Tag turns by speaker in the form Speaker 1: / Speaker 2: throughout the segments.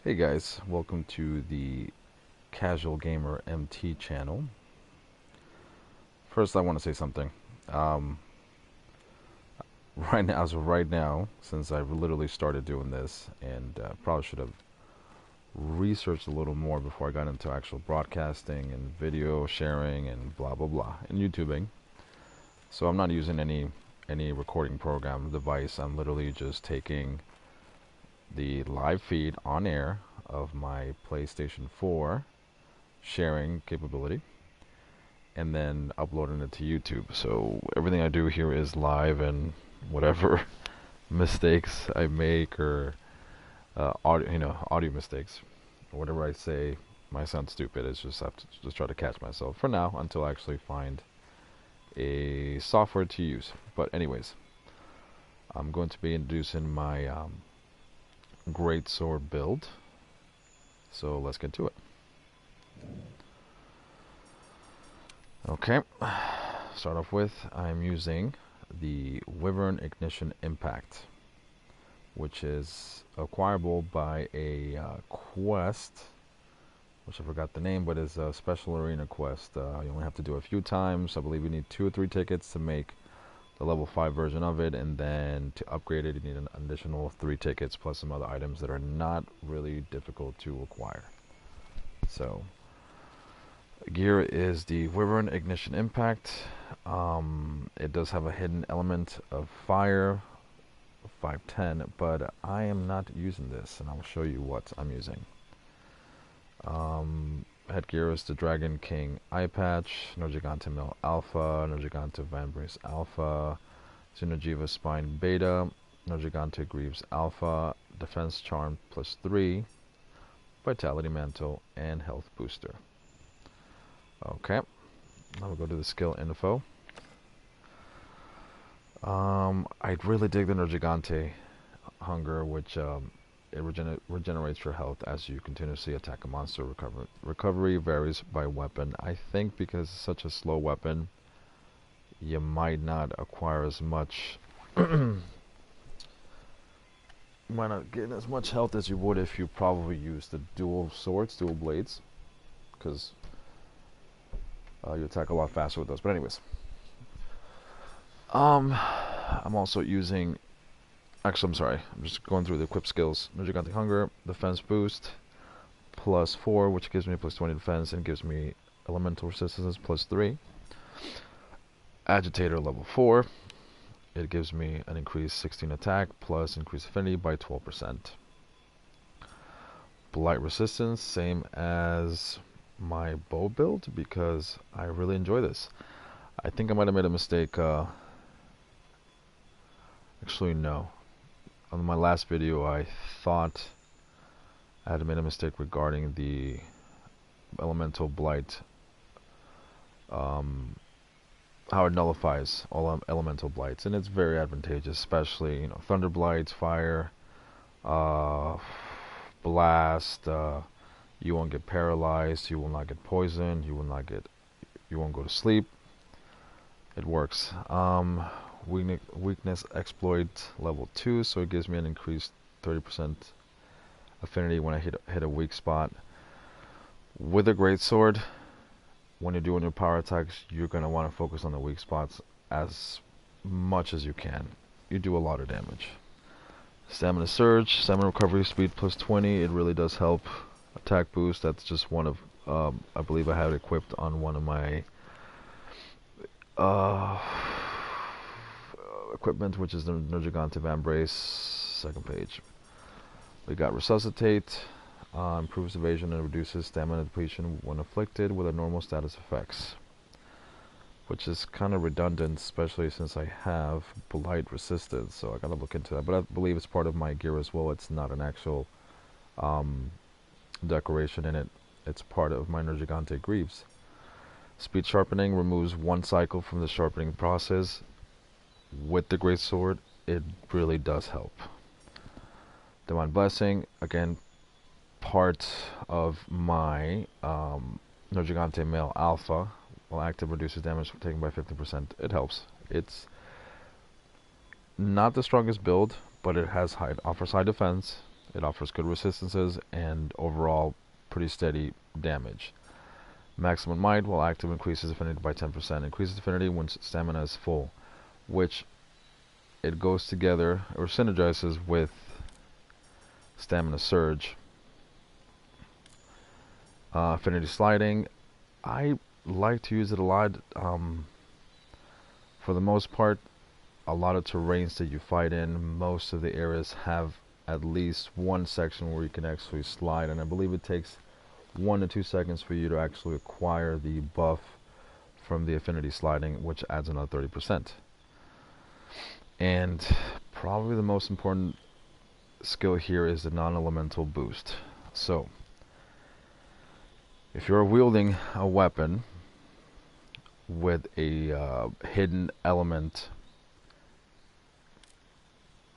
Speaker 1: Hey guys, welcome to the Casual Gamer MT channel. First, I want to say something. Um, as of right now, since I've literally started doing this, and probably should have researched a little more before I got into actual broadcasting and video sharing and blah blah blah and YouTubing. So I'm not using any recording program device. I'm literally just taking the live feed on air of my PlayStation 4 sharing capability and then uploading it to YouTube. So everything I do here is live, and whatever mistakes I make or audio mistakes or whatever I say might sound stupid. It's just have to just try to catch myself for now until I actually find a software to use. But anyways, I'm going to be introducing my great sword build. So let's get to it. Okay, start off with, I'm using the Wyvern Ignition Impact, which is acquirable by a quest, which I forgot the name, but is a special arena quest. You only have to do it a few times. I believe you need 2 or 3 tickets to make the level 5 version of it, and then to upgrade it you need an additional 3 tickets plus some other items that are not really difficult to acquire. So gear is the Wyvern Ignition Impact. It does have a hidden element of fire, 510, but I am not using this, and I'll show you what I'm using. Headgear is the Dragon King Eye Patch, No Gigante Male Alpha, No Gigante Vambrace Alpha, Xeno'jiiva Spine Beta, No Gigante Greaves Alpha, Defense Charm plus 3, Vitality Mantle, and Health Booster. Okay, now we'll go to the skill info. I really dig the Nergigante Hunger, which it regenerates your health as you continuously attack a monster. Recovery varies by weapon. I think because it's such a slow weapon, you might not acquire as much. You might not get as much health as you would if you probably use the dual swords, dual blades, because you attack a lot faster with those. But anyways, I'm also using. Actually, I'm sorry. I'm just going through the equip skills. Nergigante Hunger, Defense Boost, plus 4, which gives me plus 20 defense and gives me Elemental Resistance plus 3. Agitator level 4. It gives me an increased 16 attack plus increased affinity by 12%. Blight Resistance, same as my bow build, because I really enjoy this. I think I might have made a mistake. Actually, no. On my last video, I thought I had made a mistake regarding the elemental blight, how it nullifies all elemental blights, and it's very advantageous, especially thunder blights, fire, blast. You won't get paralyzed, you will not get poisoned, you won't go to sleep. It works. Weakness exploit level 2, so it gives me an increased 30% affinity when I hit a weak spot. With a greatsword, when you're doing your power attacks, you're going to want to focus on the weak spots as much as you can. You do a lot of damage. Stamina Surge, Stamina Recovery Speed plus 20, it really does help. Attack Boost, that's just one of, I believe I have it equipped on one of my equipment, which is the Nergigante Vambrace, second page. We got Resuscitate, improves evasion and reduces stamina depletion when afflicted with a normal status effects, which is kind of redundant, especially since I have Blight Resistance, so I gotta look into that, but I believe it's part of my gear as well. It's not an actual decoration in it, it's part of my Nergigante Greaves. Speed Sharpening removes 1 cycle from the sharpening process. With the great sword, it really does help. Divine Blessing, again, part of my Nergigante Male Alpha. While active, reduces damage taken by 15%. It helps. It's not the strongest build, but it has offers high defense. It offers good resistances and overall pretty steady damage. Maximum Might, while active, increases affinity by 10%. Increases affinity when stamina is full, which it goes together or synergizes with Stamina Surge. Affinity Sliding, I like to use it a lot. For the most part, a lot of terrains that you fight in, most of the areas have at least one section where you can actually slide, and I believe it takes 1 to 2 seconds for you to actually acquire the buff from the affinity sliding, which adds another 30%. And probably the most important skill here is the non-elemental boost. So if you're wielding a weapon with a hidden element,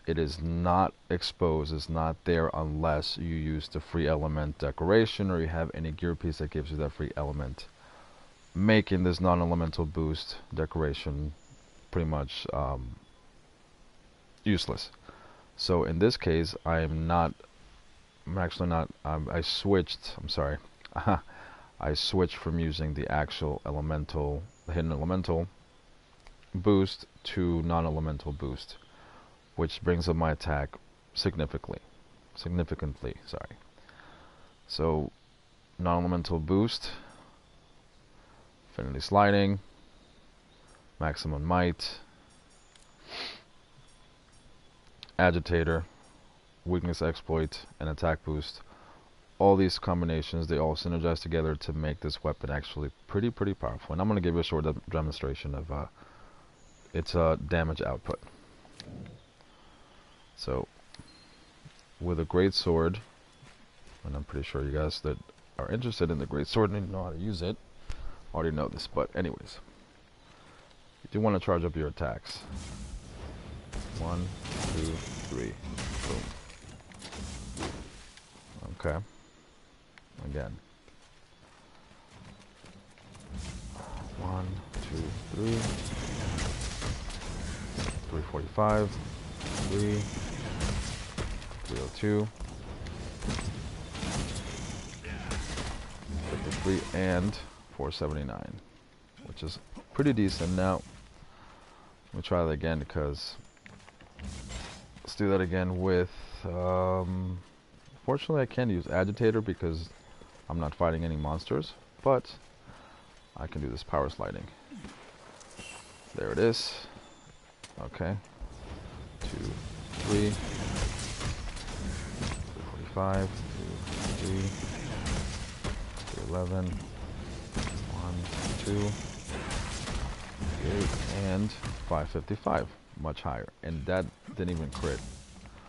Speaker 1: it is not exposed, it's not there unless you use the free element decoration or you have any gear piece that gives you that free element, making this non-elemental boost decoration pretty much useless. So in this case, I switched from using the actual elemental, the hidden elemental boost to non-elemental boost, which brings up my attack significantly. So non-elemental boost, affinity sliding, maximum might, agitator, weakness exploit, and attack boost. All these combinations, they all synergize together to make this weapon actually pretty powerful. And I'm going to give you a short demonstration of its damage output. So with a great sword, and I'm pretty sure you guys that are interested in the great sword and know how to use it already know this, but anyways, you do want to charge up your attacks. 1, 2, 3, boom. Okay. Again. 1, 2, 3. 345. 3. 302. 53 and 479, which is pretty decent. Now let me try that again, because let's do that again with fortunately I can't use agitator because I'm not fighting any monsters, but I can do this power sliding. There it is. Okay. 2, 3, 45, 2, 3, 11, 1, 2, 8, and 555. Much higher. And that didn't even crit.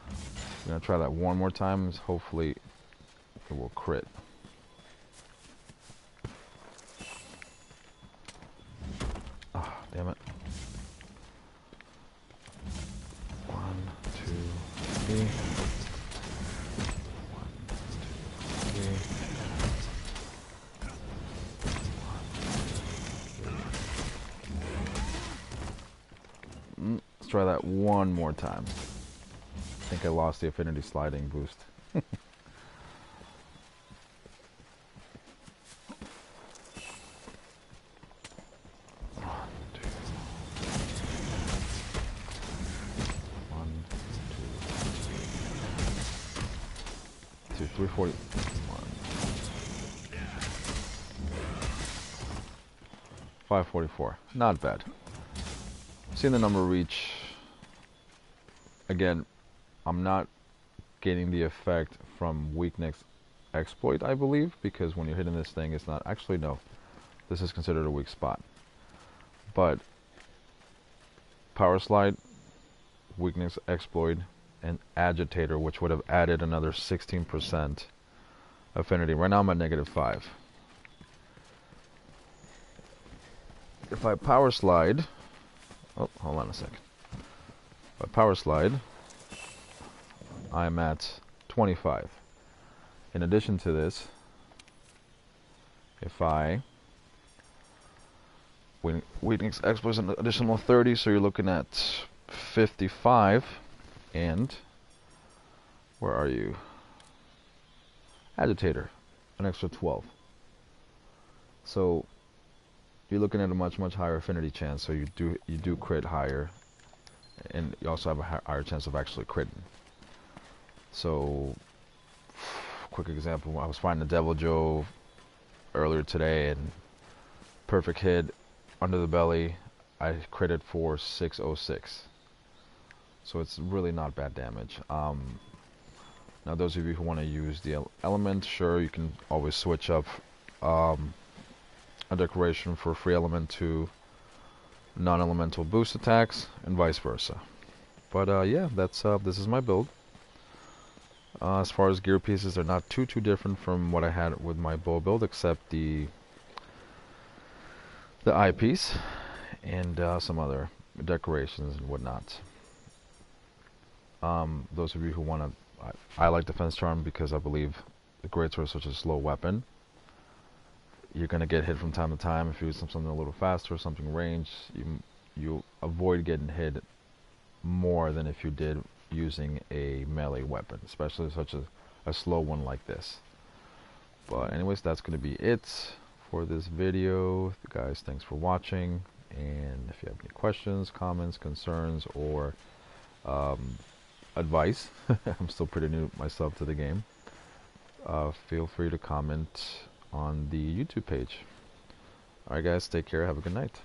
Speaker 1: I'm going to try that one more time. Hopefully it will crit. Ah, damn it. 1, 2, 3. 1, 2, 3. Let's try that one more time. I think I lost the affinity sliding boost. 341. 544. Not bad. Seeing the number reach. Again, I'm not getting the effect from weakness exploit, I believe, because when you're hitting this thing, it's not actually, no, this is considered a weak spot. But power slide, weakness exploit, and agitator, which would have added another 16% affinity. Right now I'm at -5. If I power slide, oh, hold on a second. If I power slide, I'm at 25. In addition to this, if I weakness exploit an additional 30, so you're looking at 55. And where are you? agitator, an extra 12. So you're looking at a much higher affinity chance. So you do crit higher, and you also have a higher chance of actually critting. So, quick example: I was fighting the Devil Joe earlier today, and perfect hit under the belly. I critted for 606. So it's really not bad damage. Now, those of you who want to use the element, sure, you can always switch up a decoration for free element to non-elemental boost attacks, and vice versa. But yeah, that's this is my build. As far as gear pieces, they're not too different from what I had with my bow build, except the eyepiece and some other decorations and whatnot. Those of you who want to, I like Defense Charm because I believe the greatsword is such a slow weapon. You're gonna get hit from time to time. If you use something a little faster, something ranged, you avoid getting hit more than if you did using a melee weapon, especially such a slow one like this. But anyways, that's gonna be it for this video, guys. Thanks for watching, and if you have any questions, comments, concerns, or advice, I'm still pretty new myself to the game, feel free to comment on the YouTube page. Alright guys, take care, have a good night.